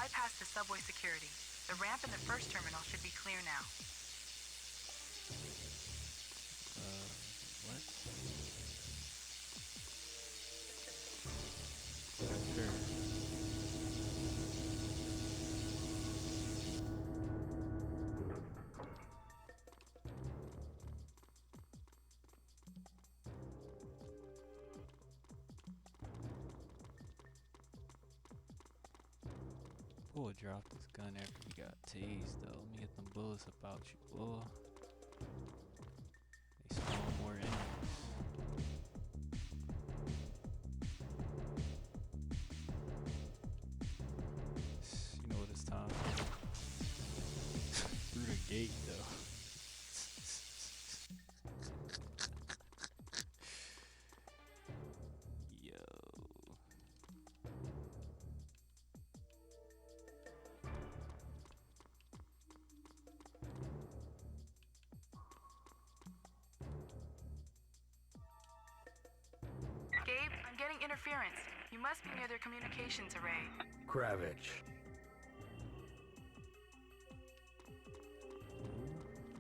bypassed the subway security. The ramp in the first terminal should be clear now. What? Sure. Who would drop this gun after he got tased though? Let me get them bullets about you, boy. They spawn more enemies. You know what it's time for? Through the gate though. Yo. Gabe, I'm getting interference. You must be near their communications array. Kravich.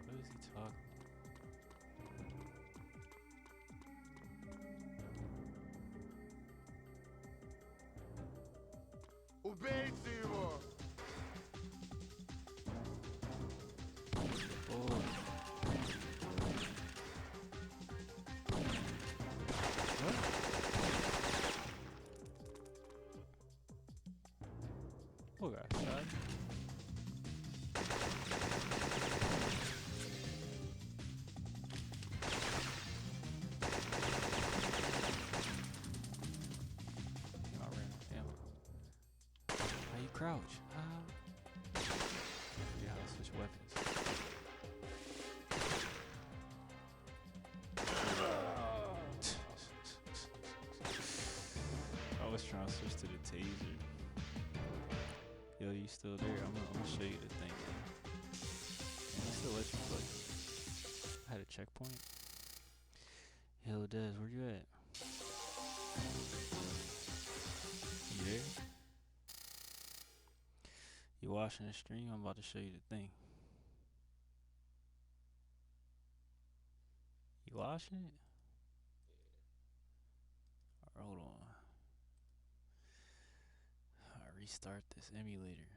What is he talking Убейте его! about? What? Who got shot? I ran out of ammo. How you crouch? Yeah, I'll switch weapons. I was trying to switch to the taser. Yo, you still there? I'm gonna show you the thing. Can I still let you play? I had a checkpoint. Yo, Des, where you at? You there? You watching the stream? I'm about to show you the thing. You watching it? Alright, hold on. I'll restart this emulator.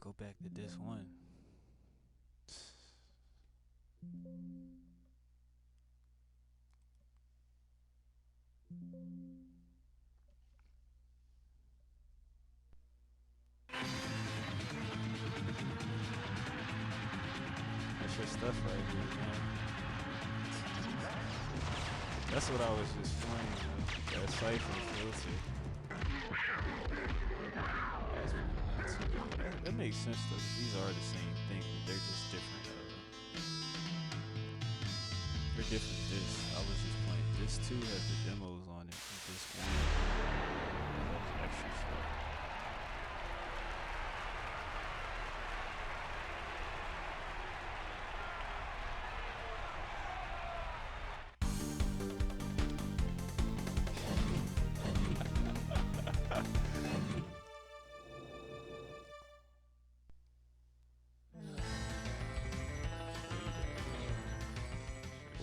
Go back to this one. That's your stuff right here, man. That's what I was just playing, that siphon filter. That makes sense though. These are the same thing, but they're just different. They're different discs. I was just playing. This 2 has the demos on it. And this 1 has extra stuff.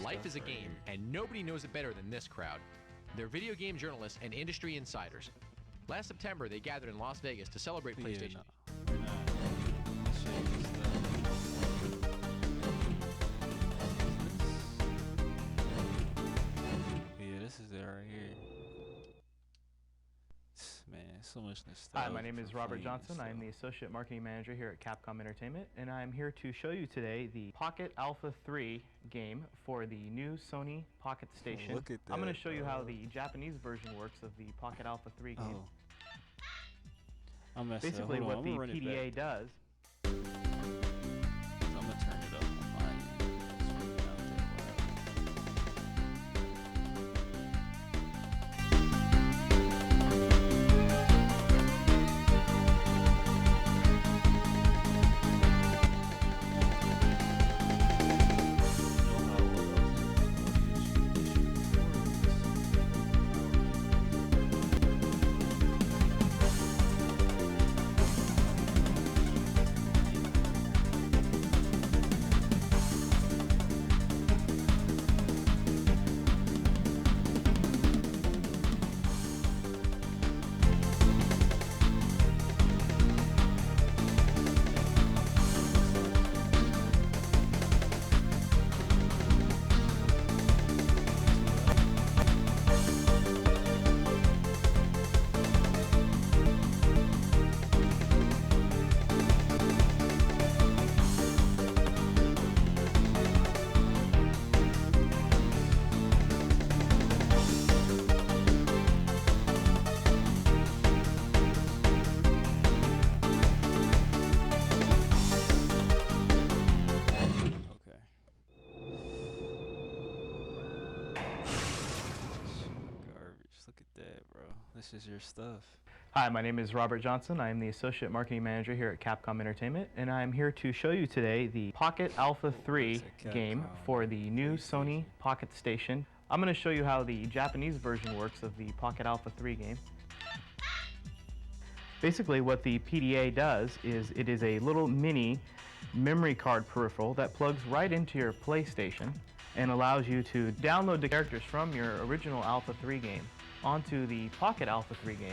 Life is a game, and nobody knows it better than this crowd. They're video game journalists and industry insiders. Last September, they gathered in Las Vegas to celebrate PlayStation. We're not. I'll show you this stuff. Yeah, this is it right here. Man, so much nostalgia. Hi, my name is for Robert playing Johnson. this I am the stuff. Associate Marketing Manager here at Capcom Entertainment, and I'm here to show you today the Pocket Alpha 3 game for the new Sony Pocket Station. Look at I'm going that, to show you how bro. the Japanese version works of the Pocket Alpha 3 game. Oh. I messed up. Basically, Hold on, what I'm the gonna run it PDA back. does. I'm gonna turn it up on my end. It's really not that loud. This is your stuff. Hi, my name is Robert Johnson. I am the Associate Marketing Manager here at Capcom Entertainment, and I am here to show you today the Pocket Alpha 3 game for the new Sony Pocket Station. I'm going to show you how the Japanese version works of the Pocket Alpha 3 game. Basically, what the PDA does is it is a little mini memory card peripheral that plugs right into your PlayStation and allows you to download the characters from your original Alpha 3 game onto the Pocket Alpha 3 game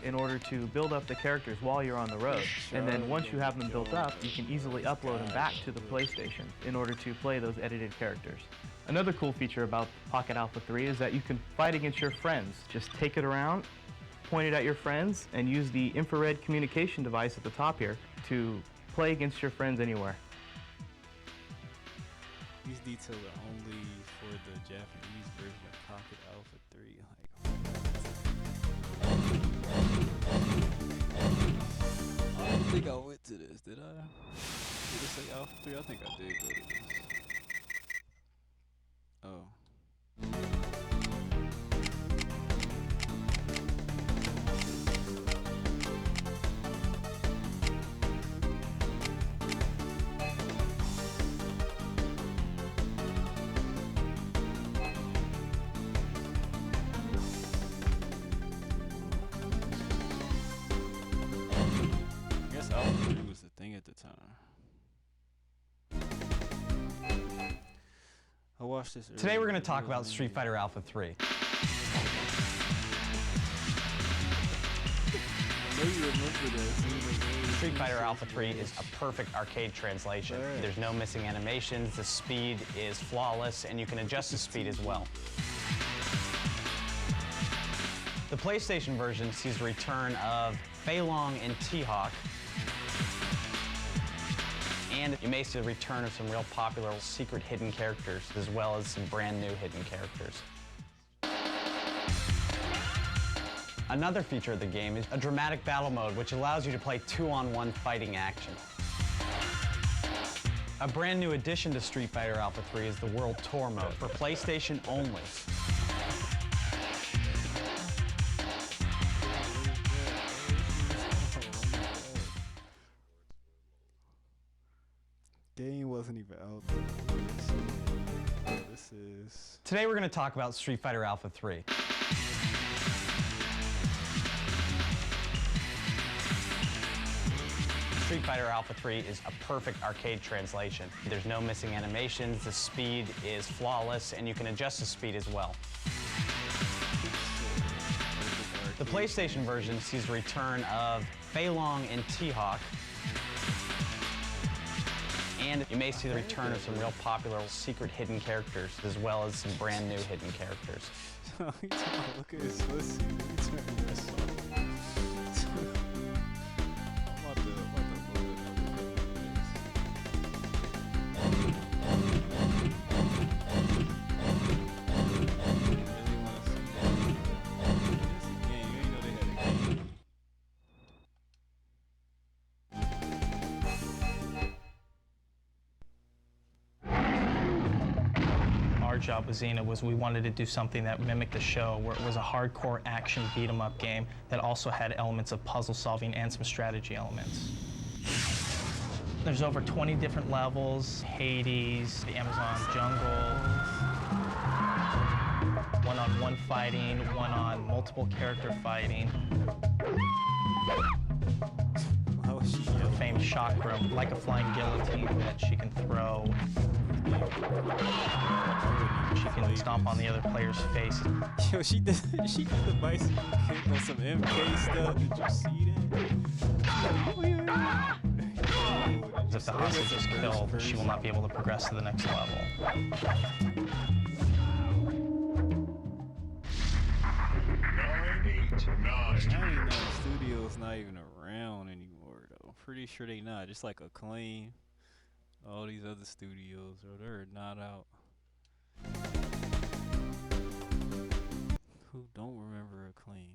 in order to build up the characters while you're on the road. And then once you have them built up, you can easily upload them back to the PlayStation in order to play those edited characters. Another cool feature about Pocket Alpha 3 is that you can fight against your friends. Just take it around, point it at your friends, and use the infrared communication device at the top here to play against your friends anywhere. These details are only for the Japanese version of Pocket Alpha 3. I don't think I went to this, did I? Did it say Alpha 3? I think I did go to this. Oh. I guess Alpha 3 was the thing at the time. I watched this earlier. Today we're going to talk about Street Fighter Alpha 3. I know you remember that. Street Fighter Alpha 3 is a perfect arcade translation. There's no missing animations, the speed is flawless, and you can adjust the speed as well. The PlayStation version sees the return of Fei Long and T-Hawk, and you may see the return of some real popular secret hidden characters, as well as some brand new hidden characters. Another feature of the game is a dramatic battle mode, which allows you to play 2-on-1 fighting action. A brand new addition to Street Fighter Alpha 3 is the World Tour mode, for PlayStation only. Game wasn't even out there. This is... Today we're going to talk about Street Fighter Alpha 3. Street Fighter Alpha 3 is a perfect arcade translation. There's no missing animations, the speed is flawless, and you can adjust the speed as well. The PlayStation version sees the return of Fei Long and T-Hawk, and you may see the return of some real popular secret hidden characters, as well as some brand new hidden characters. Look at his pussy. Turn this off. I'm about to load Our job with Xena was we wanted to do something that mimicked the show, where it was a hardcore action beat-em-up game that also had elements of puzzle solving and some strategy elements. There's over 20 different levels: Hades, the Amazon jungle, one-on-one fighting, one-on multiple character fighting. The famed shock room, like a flying guillotine that she can throw. She can stomp on the other player's face. Yo, she did the bicycle kick on some MK stuff. Did you see that? If the hostage is killed, she will not be able to progress to the next level. 99 Studio's not even around anymore, though. I'm pretty sure they not. Just like Acclaim, all these other studios, or they're not out. Who don't remember Acclaim?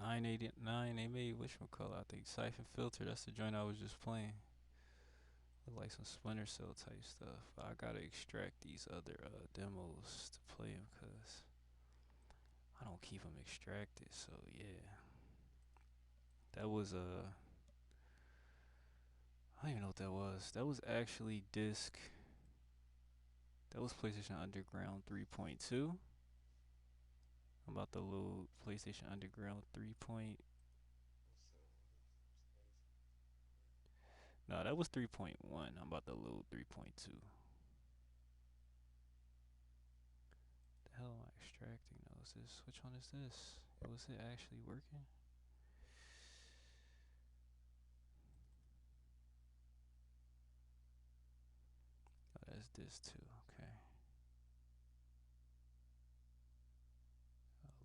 989, they made whatchamacallit, I think Siphon Filter, that's the joint I was just playing. Look like some Splinter Cell type stuff. I gotta extract these other demos to play them, cause I don't keep them extracted, so yeah. That was I don't even know what that was. That was actually disc. That was PlayStation Underground 3.2. I'm about to load PlayStation Underground 3. No, that was 3.1. I'm about to load 3.2. The hell am I extracting? No, is this? Which one is this? Was it actually working? Oh, that's this too. Okay.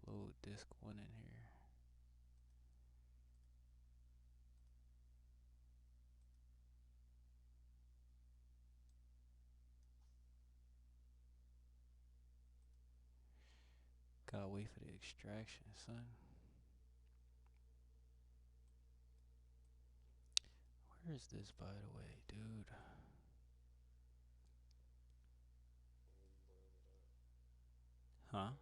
I'll load disc 1 in here. Gotta wait for the extraction, son. Where is this, by the way, dude? Huh?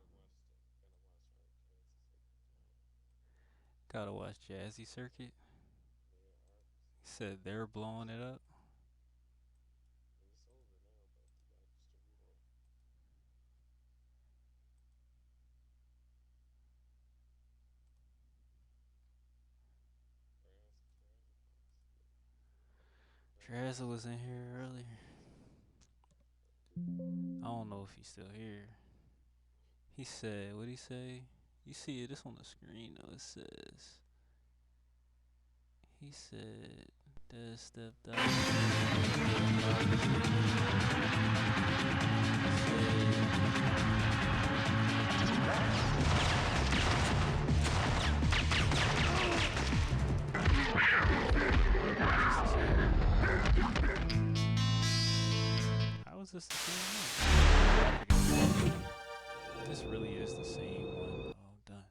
Gotta watch Jazzy Circuit. He said they're blowing it up. Drazza was in here earlier. I don't know if he's still here. He said, what'd he say? You see it, it's on the screen though. It says, he said, Dez stepped out. How is this the same one? This really is the same one. Oh, done.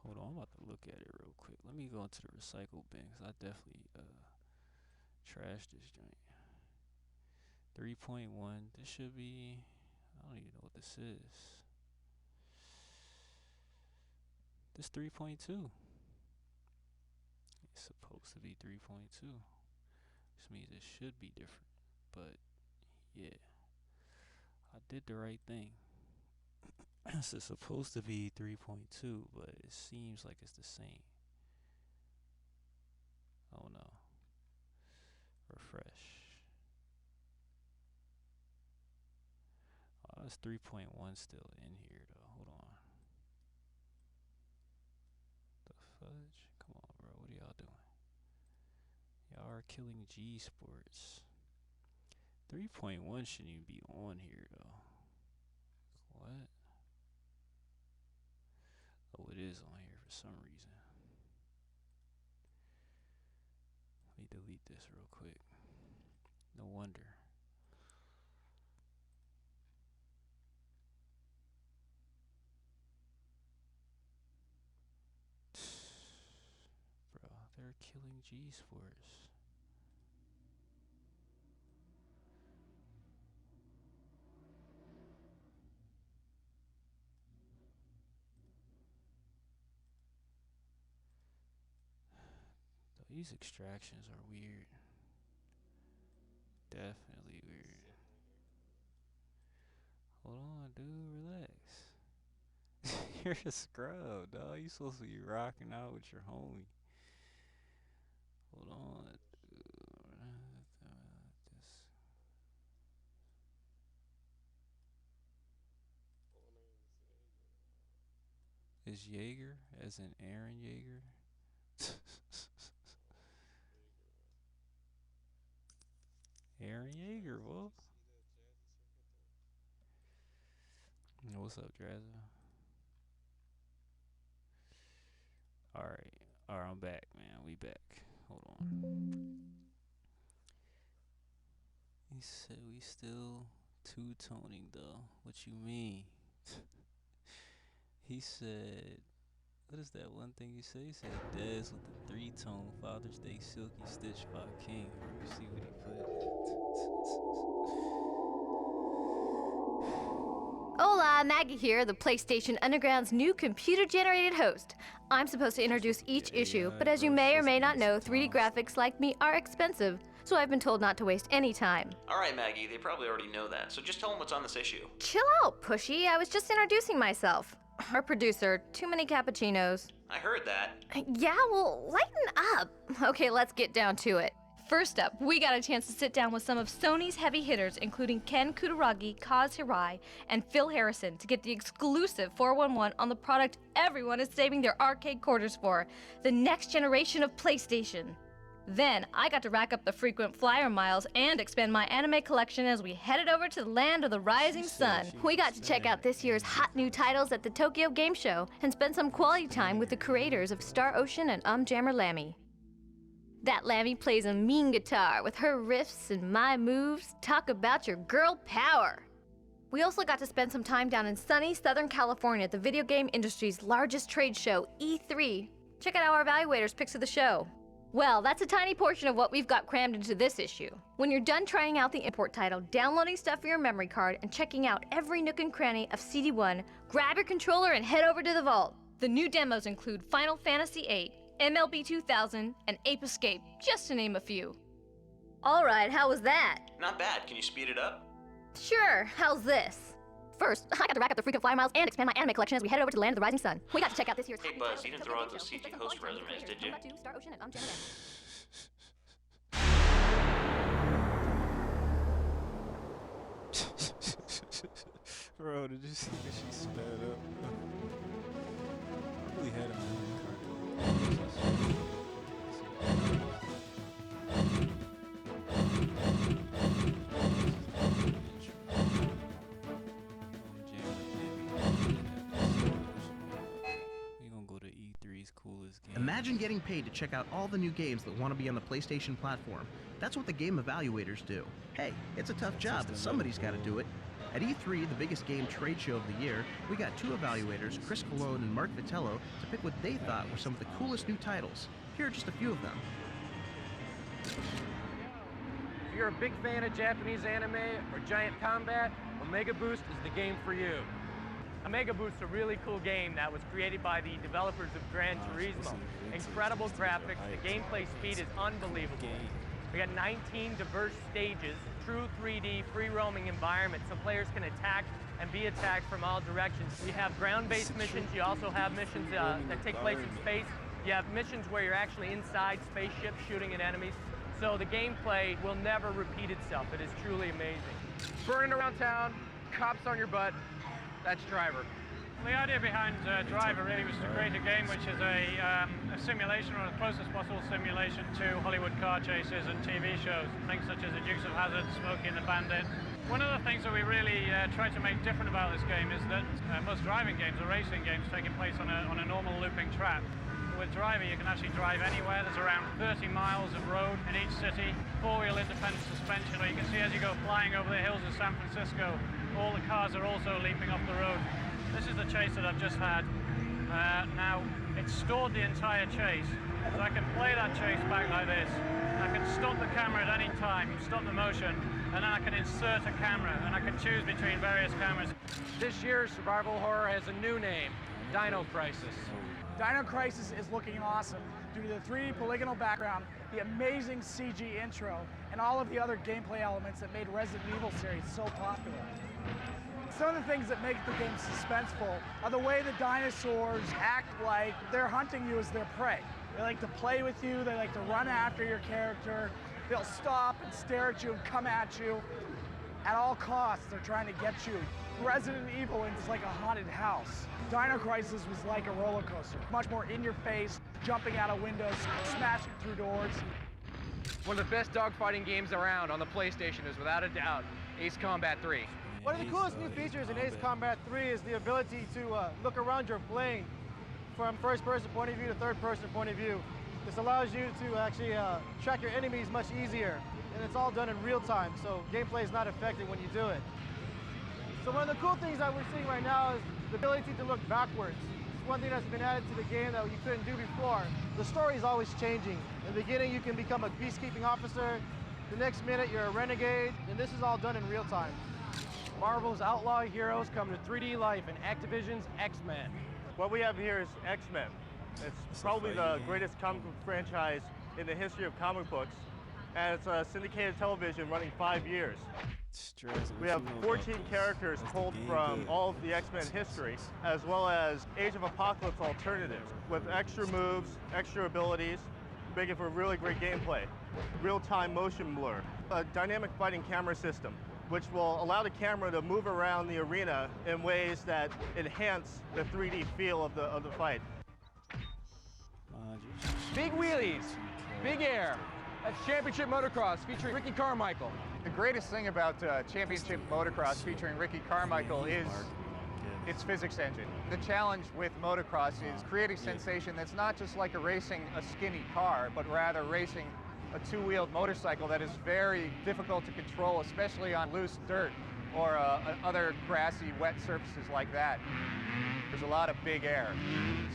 Hold on, I'm about to look at it real quick. Let me go into the recycle bin, 'cause I definitely trashed this joint. 3.1. This should be, I don't even know what this is. This 3.2. It's supposed to be 3.2, which means it should be different. But yeah, I did the right thing. So it's supposed to be 3.2, but it seems like it's the same. Oh no. Refresh. Oh, it's 3.1 still in here though. Hold on. The fudge? Come on, bro. What are y'all doing? Y'all are killing G Sports. 3.1 shouldn't even be on here though. What? Oh, it is on here for some reason. Let me delete this real quick. No wonder. Bro, they're killing G Sports. These extractions are weird. Definitely weird. Hold on, dude, relax. You're a scrub, dog. You supposed to be rocking out with your homie. Hold on, dude. Is Jaeger, as in Aaron Jaeger? Aaron Jaeger, what? What's up, Drazza? Alright. Alright, I'm back, man. We back. Hold on. He said we still two-toning, though. What you mean? He said, what is that one thing you say? He said, Dez with the 3-tone Father's Day Silky Stitch by King. Let me see what he put. Hola, Maggie here, the PlayStation Underground's new computer-generated host. I'm supposed to introduce each issue, but as you may or may not know, 3D graphics like me are expensive, so I've been told not to waste any time. Alright, Maggie, they probably already know that, so just tell them what's on this issue. Chill out, Pushy. I was just introducing myself. Our producer, too many cappuccinos. I heard that. Yeah, well, lighten up. Okay, let's get down to it. First up, we got a chance to sit down with some of Sony's heavy hitters, including Ken Kutaragi, Kaz Hirai, and Phil Harrison, to get the exclusive 411 on the product everyone is saving their arcade quarters for, the next generation of PlayStation. Then, I got to rack up the frequent flyer miles and expand my anime collection as we headed over to the land of the rising sun. We got to check out this year's hot new titles at the Tokyo Game Show and spend some quality time with the creators of Star Ocean and Jammer Lammy. That Lammy plays a mean guitar with her riffs and my moves. Talk about your girl power. We also got to spend some time down in sunny Southern California at the video game industry's largest trade show, E3. Check out our evaluators' picks of the show. Well, that's a tiny portion of what we've got crammed into this issue. When you're done trying out the import title, downloading stuff for your memory card, and checking out every nook and cranny of CD1, grab your controller and head over to the vault. The new demos include Final Fantasy VIII, MLB 2000, and Ape Escape, just to name a few. Alright, how was that? Not bad, can you speed it up? Sure, how's this? First, I got to rack up the frequent flyer miles and expand my anime collection as we head over to the land of the rising sun. We got to check out this year's... Hey Buzz, you didn't throw out those CG host resumes, did you? Star Ocean and Jammer Lammy. Bro, did you see that she sped up? I really had a memory card. We gonna go to E3's coolest game. Imagine getting paid to check out all the new games that want to be on the PlayStation platform. That's what the game evaluators do. Hey, it's a tough job, but somebody's got to do it. At E3, the biggest game trade show of the year, we got two evaluators, Chris Colon and Mark Vitello, to pick what they thought were some of the coolest new titles. Here are just a few of them. If you're a big fan of Japanese anime or giant combat, Omega Boost is the game for you. Omega Boost is a really cool game that was created by the developers of Gran Turismo. Incredible graphics, the gameplay speed is unbelievable. We got 19 diverse stages, true 3D, free-roaming environments, so players can attack and be attacked from all directions. You have ground-based missions, you also have missions that take place in space. You have missions where you're actually inside spaceships shooting at enemies. So the gameplay will never repeat itself. It is truly amazing. Burning around town, cops on your butt, that's Driver. The idea behind Driver really was to create a game which is a simulation, or the closest possible simulation to Hollywood car chases and TV shows. Things such as The Dukes of Hazzard, Smokey and the Bandit. One of the things that we really try to make different about this game is that most driving games or racing games taking place on a normal looping track. With Driver, you can actually drive anywhere. There's around 30 miles of road in each city, four-wheel independent suspension, or you can see as you go flying over the hills of San Francisco, all the cars are also leaping off the road. This is the chase that I've just had. Now, it's stored the entire chase, so I can play that chase back like this. I can stop the camera at any time, stop the motion, and then I can insert a camera, and I can choose between various cameras. This year's survival horror has a new name, Dino Crisis. Dino Crisis is looking awesome due to the 3D polygonal background, the amazing CG intro, and all of the other gameplay elements that made Resident Evil series so popular. Some of the things that make the game suspenseful are the way the dinosaurs act like they're hunting you as their prey. They like to play with you, they like to run after your character, they'll stop and stare at you and come at you. At all costs, they're trying to get you. Resident Evil is like a haunted house. Dino Crisis was like a roller coaster. Much more in your face, jumping out of windows, smashing through doors. One of the best dogfighting games around on the PlayStation is without a doubt Ace Combat 3. One of the coolest new features in Ace Combat 3 is the ability to look around your plane from first-person point of view to third-person point of view. This allows you to actually track your enemies much easier, and it's all done in real time, so gameplay is not affected when you do it. So one of the cool things that we're seeing right now is the ability to look backwards. It's one thing that's been added to the game that you couldn't do before. The story is always changing. In the beginning, you can become a peacekeeping officer. The next minute, you're a renegade, and this is all done in real time. Marvel's outlaw heroes come to 3D life in Activision's X-Men. What we have here is X-Men. It's probably the greatest comic book franchise in the history of comic books, and it's a syndicated television running 5 years. We have 14 characters pulled from all of the X-Men history, as well as Age of Apocalypse alternatives with extra moves, extra abilities, making for really great gameplay. Real-time motion blur, a dynamic fighting camera system, which will allow the camera to move around the arena in ways that enhance the 3D feel of the fight. Big wheelies, big air. That's Championship Motocross featuring Ricky Carmichael. The greatest thing about Championship Motocross featuring Ricky Carmichael is its physics engine. The challenge with motocross is creating sensation that's not just like racing a skinny car, but rather racing a two-wheeled motorcycle that is very difficult to control, especially on loose dirt or other grassy, wet surfaces like that. There's a lot of big air.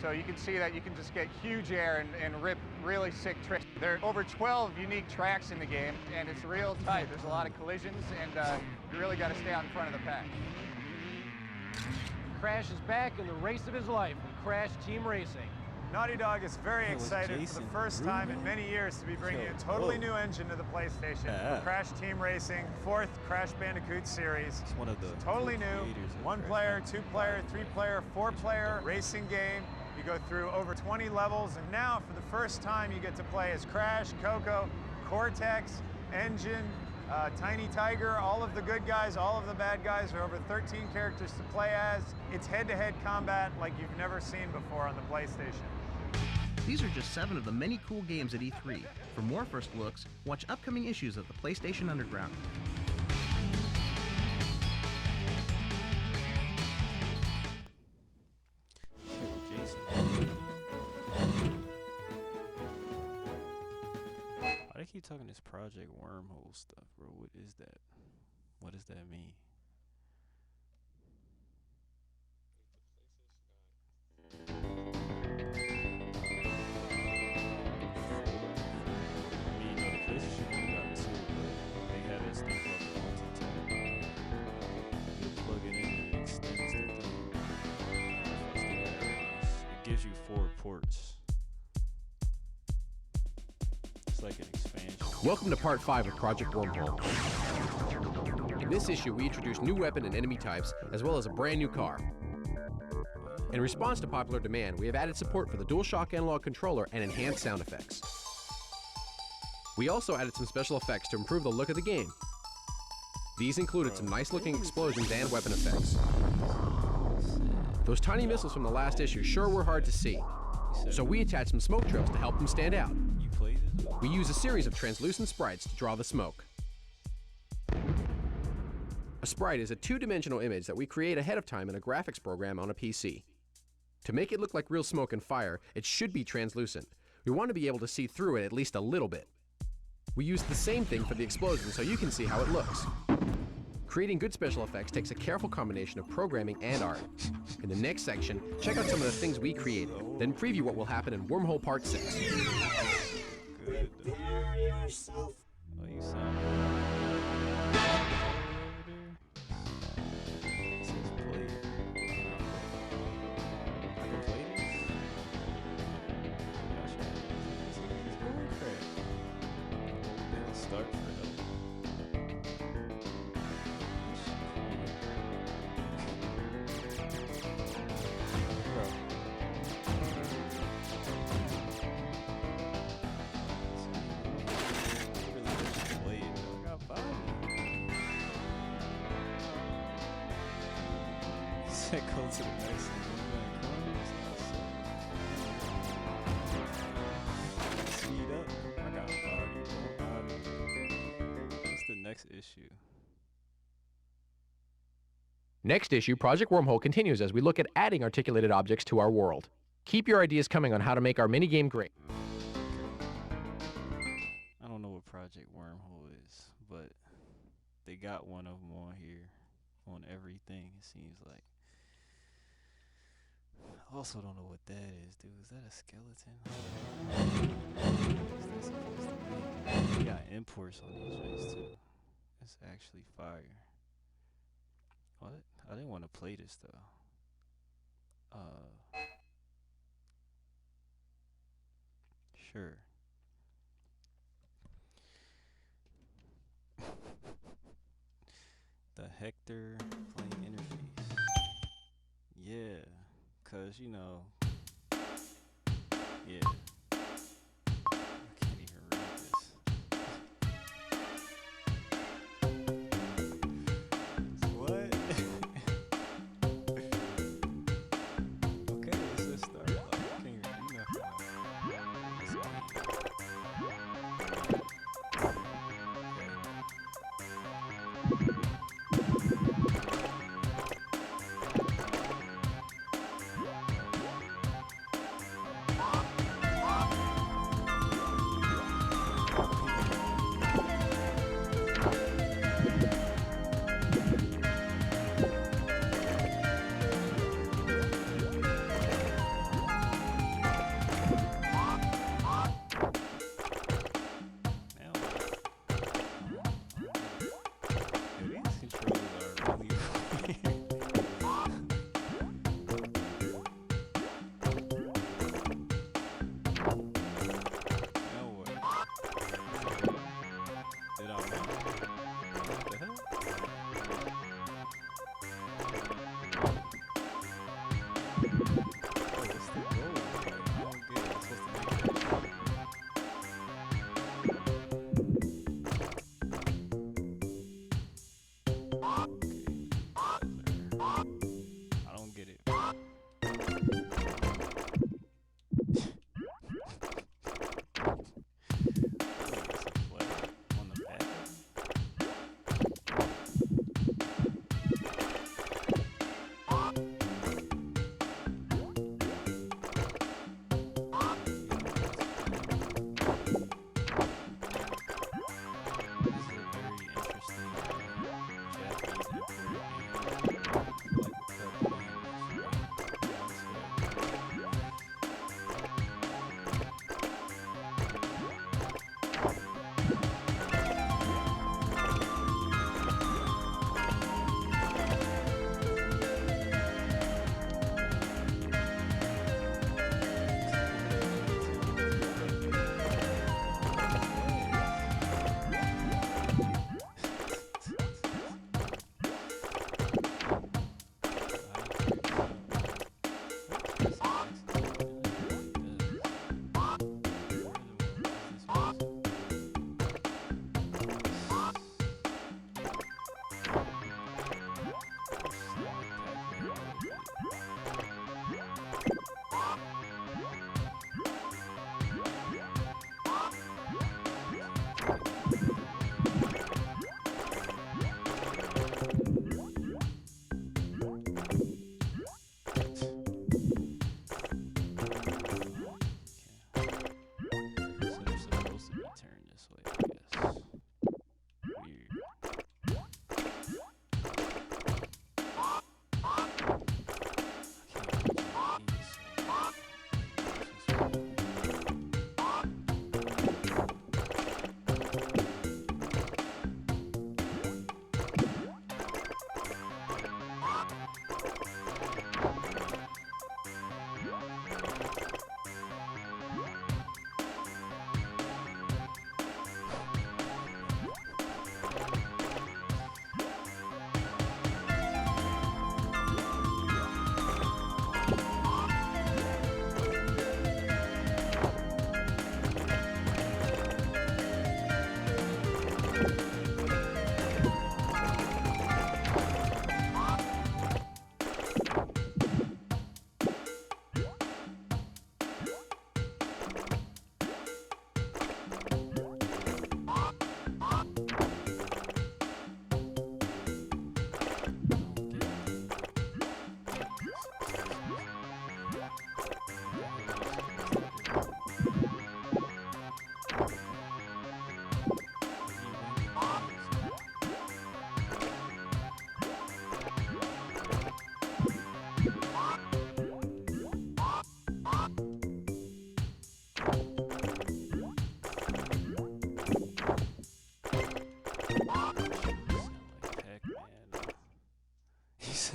So you can see that you can just get huge air and rip really sick tricks. There are over 12 unique tracks in the game, and it's real tight. There's a lot of collisions, and you really got to stay out in front of the pack. Crash is back in the race of his life with Crash Team Racing. Naughty Dog is very excited for the first time in many years to be bringing a totally new engine to the PlayStation. Crash Team Racing, 4th Crash Bandicoot series. It's one of the totally new, 1-player, 2-player, 3-player, 4-player racing game. You go through over 20 levels, and now for the first time you get to play as Crash, Coco, Cortex, Engine, Tiny Tiger, all of the good guys, all of the bad guys. There are over 13 characters to play as. It's head-to-head combat like you've never seen before on the PlayStation. These are just 7 of the many cool games at E3. For more first looks, watch upcoming issues of the PlayStation Underground. Why they keep talking this Project Wormhole stuff, bro? What is that? What does that mean? Gives you 4 ports. It's like an expansion. Welcome to part 5 of Project Wormhole. In this issue, we introduce new weapon and enemy types, as well as a brand new car. In response to popular demand, we have added support for the DualShock analog controller and enhanced sound effects. We also added some special effects to improve the look of the game. These included some nice-looking explosions and weapon effects. Those tiny missiles from the last issue sure were hard to see, so we attached some smoke trails to help them stand out. We use a series of translucent sprites to draw the smoke. A sprite is a 2-dimensional image that we create ahead of time in a graphics program on a PC. To make it look like real smoke and fire, it should be translucent. We want to be able to see through it at least a little bit. We use the same thing for the explosion so you can see how it looks. Creating good special effects takes a careful combination of programming and art. In the next section, check out some of the things we created, then preview what will happen in Wormhole Part 6. Good. Oh, you sound It says play. I can play this? Gosh, this is going crap. It'll start for help. Go to the next one. Speed up. I got body. What's the next issue? Next issue, Project Wormhole continues as we look at adding articulated objects to our world. Keep your ideas coming on how to make our minigame great. I don't know what Project Wormhole is, but they got one of them on here, on everything, it seems like. I also don't know what that is, dude. Is that a skeleton? What is that supposed to be? We got imports on these joints too. It's actually fire. What? I didn't want to play this though. Sure. The Hector playing interface. Yeah, cause you know. Yeah. I can't even read this. What? Okay, it's just start. Like, I can't even do nothing. It's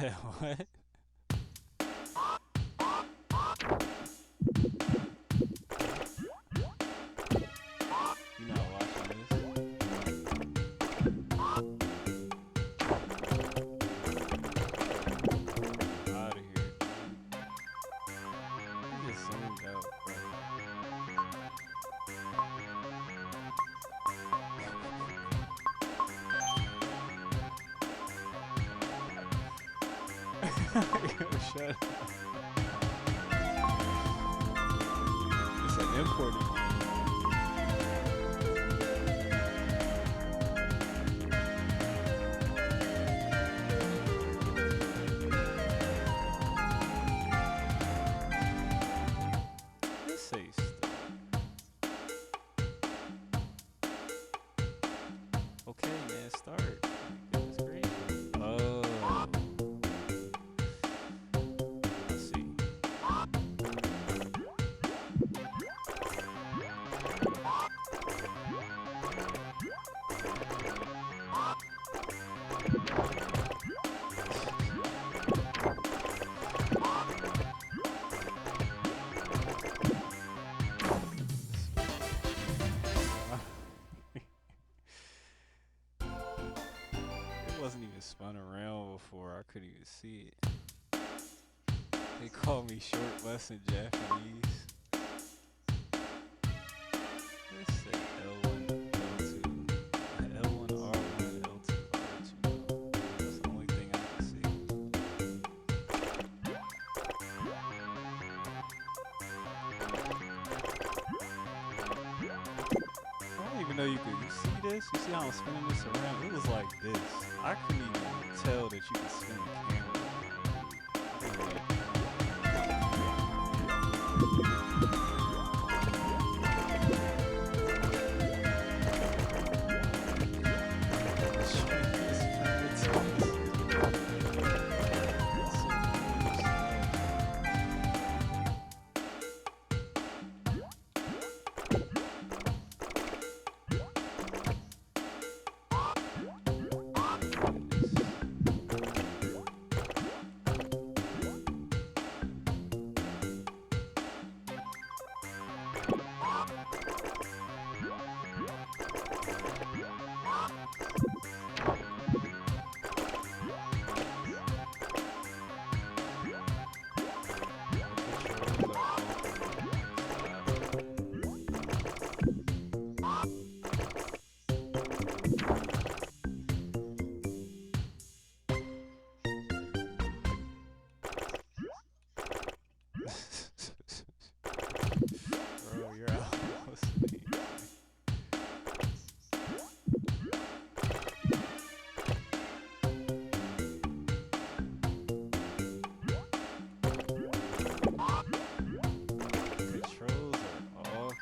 said what? You not watching this? Out of here. He just zoomed out, bro. Yo, shut up. It's an imported game. Let's say stuff. Okay, man, start. Goodness gracious. Oh. Let's see. It wasn't even spun around before. I couldn't even see it. They call me short lesson Japanese. Let's say L1, L2, L1, R1, L2, R2. That's the only thing I can see. I didn't even know you could. You see this? You see how I'm spinning this around? It was like this. I couldn't even tell that you could spin the camera. Bro, you're out listening. Controls are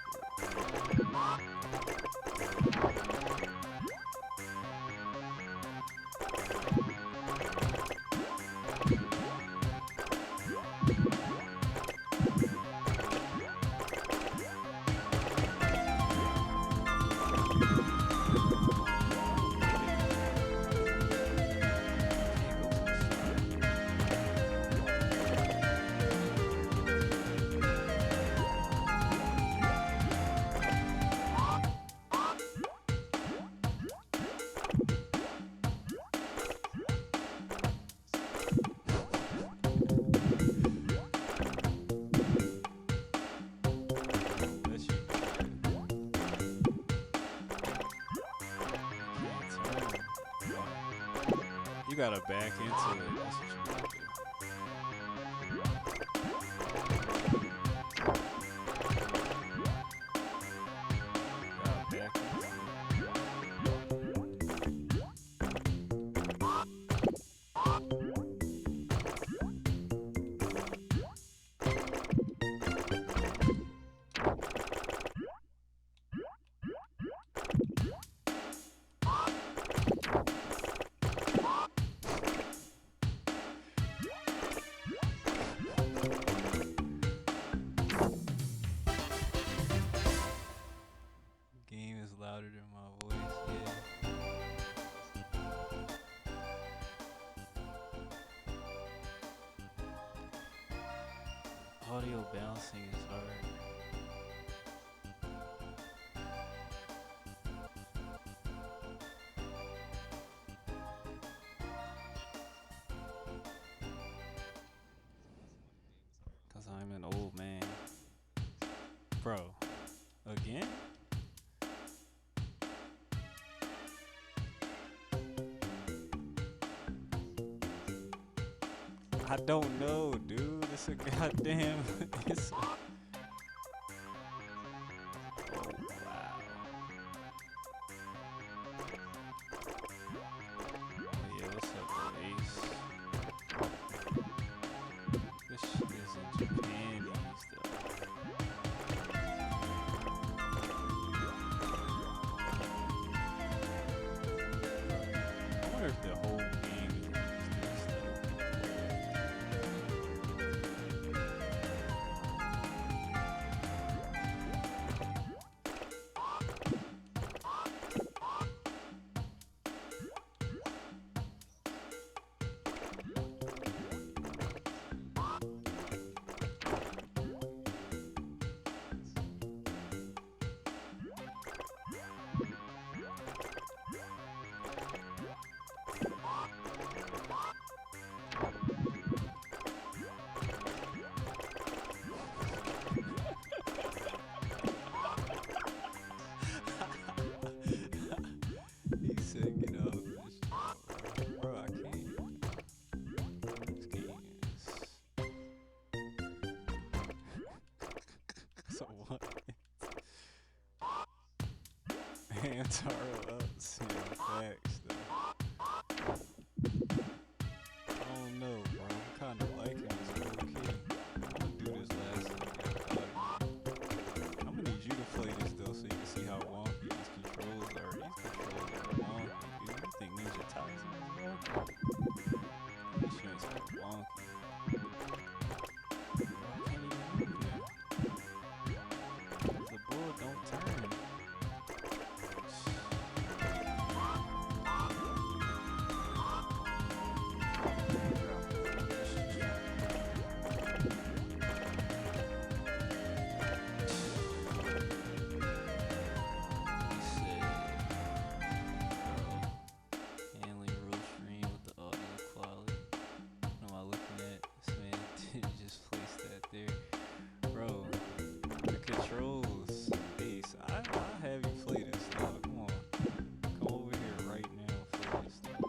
You gotta back into it. That's what you gotta do. Gotta back into it. Audio bouncing is hard. Cause I'm an old man. Bro, again? I don't know, dude. It's a goddamn. It's a, oh, wow. Oh, yeah, what's up, Ace? This shit is in Japanese, though. I wonder if the whole game is like this, though. He said, get out of this shit, bro. Bro, I can't. This game is. So what? Hamtaro up, facts, though. I don't know, bro. I'm kind of liking this little kid. I'm gonna do this last time. I'm gonna need you to play this, though, so you can see how wonky these controls are. These controls are wonky, dude. You think Ninja Tyson is wonky? These shits are wonky. Bro, I can't even move now. The bull don't turn. Handling real stream with the audio quality. What am I looking at? This man didn't just place that there. Bro, the controls. Ace, I'll have you play this, dog. Come on. Come over here right now and play this, dog.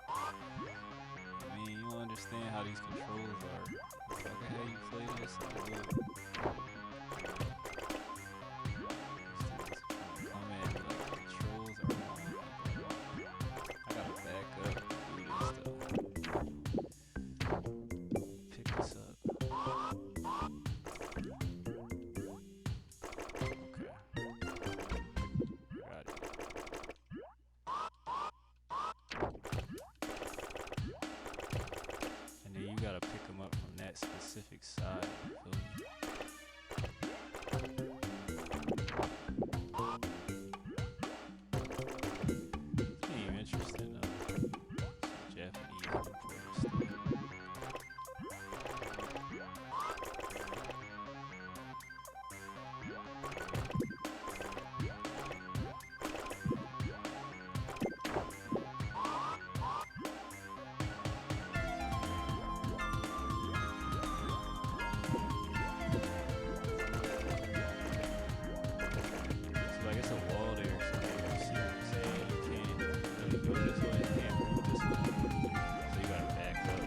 I mean, you don't understand how these controls are. If I can have you play this, I would. Come at me like the controls are wrong. I gotta back up to do this though. Pick this up. Okay. Got it. And then you gotta pick them up from that specific side. You feel me? Pretty interesting though. Some Japanese imported stuff. So like it's a wall there, so you see what I'm saying? You can't really go this way, you can't move this way. So you gotta back up.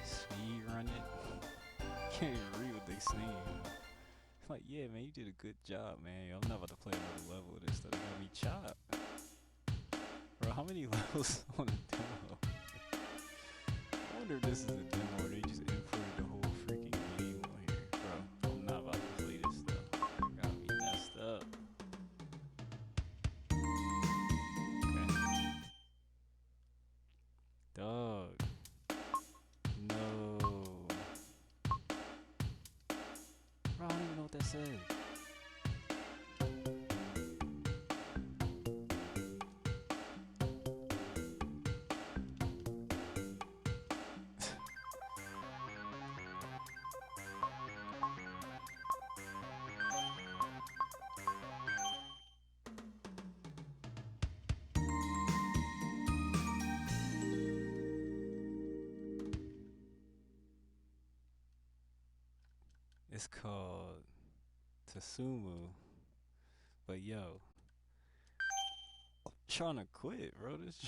Speed run it. Can't even read what they saying. Like, yeah, man, you did a good job, man. I'm not about to play another level of this stuff. They got me chopped. Bro, how many levels on a demo? I wonder if this is a demo or they just imported the whole freaking game on here. Bro, I'm not about to play this stuff. It got me messed up. Okay. Dog. No. Bro, I don't even know what that says. It's called Tsumu. But yo, trying to quit, bro. This